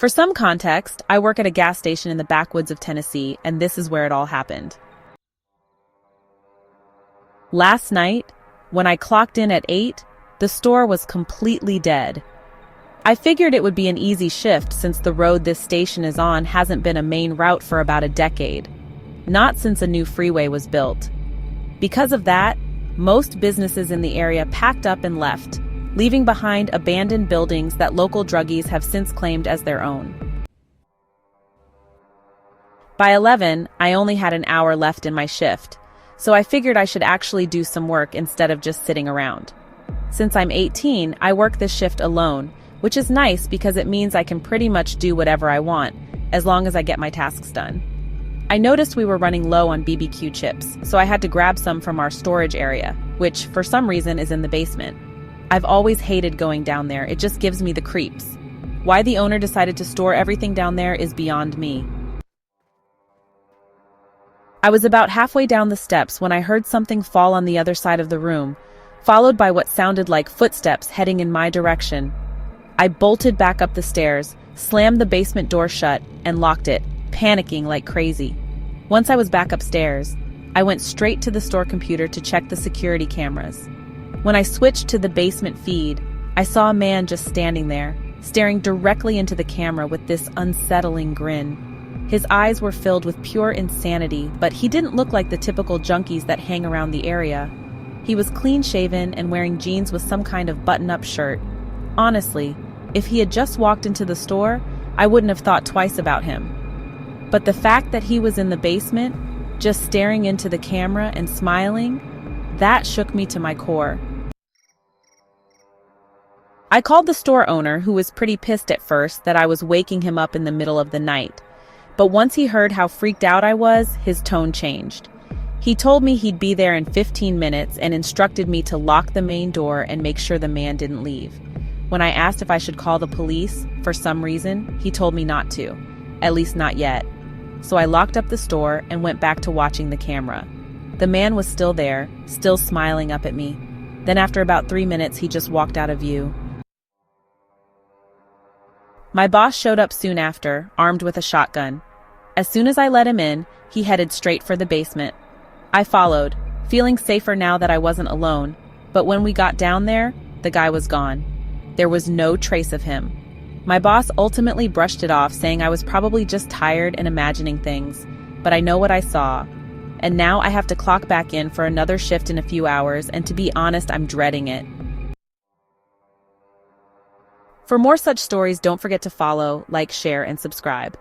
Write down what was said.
For some context, I work at a gas station in the backwoods of Tennessee, and this is where it all happened. Last night, when I clocked in at 8, the store was completely dead. I figured it would be an easy shift since the road this station is on hasn't been a main route for about a decade. Not since a new freeway was built. Because of that, most businesses in the area packed up and left, leaving behind abandoned buildings that local druggies have since claimed as their own. By 11, I only had an hour left in my shift, so I figured I should actually do some work instead of just sitting around. Since I'm 18, I work this shift alone, which is nice because it means I can pretty much do whatever I want, as long as I get my tasks done. I noticed we were running low on BBQ chips, so I had to grab some from our storage area, which, for some reason, is in the basement. I've always hated going down there, it just gives me the creeps. Why the owner decided to store everything down there is beyond me. I was about halfway down the steps when I heard something fall on the other side of the room, followed by what sounded like footsteps heading in my direction. I bolted back up the stairs, slammed the basement door shut, and locked it, panicking like crazy. Once I was back upstairs, I went straight to the store computer to check the security cameras. When I switched to the basement feed, I saw a man just standing there, staring directly into the camera with this unsettling grin. His eyes were filled with pure insanity, but he didn't look like the typical junkies that hang around the area. He was clean-shaven and wearing jeans with some kind of button-up shirt. Honestly, if he had just walked into the store, I wouldn't have thought twice about him. But the fact that he was in the basement, just staring into the camera and smiling, that shook me to my core. I called the store owner, who was pretty pissed at first that I was waking him up in the middle of the night. But once he heard how freaked out I was, his tone changed. He told me he'd be there in 15 minutes and instructed me to lock the main door and make sure the man didn't leave. When I asked if I should call the police, for some reason, he told me not to. At least not yet. So I locked up the store and went back to watching the camera. The man was still there, still smiling up at me. Then after about 3 minutes, he just walked out of view. My boss showed up soon after, armed with a shotgun. As soon as I let him in, he headed straight for the basement. I followed, feeling safer now that I wasn't alone, but when we got down there, the guy was gone. There was no trace of him. My boss ultimately brushed it off, saying I was probably just tired and imagining things, but I know what I saw. And now I have to clock back in for another shift in a few hours, and to be honest, I'm dreading it. For more such stories, don't forget to follow, like, share, and subscribe.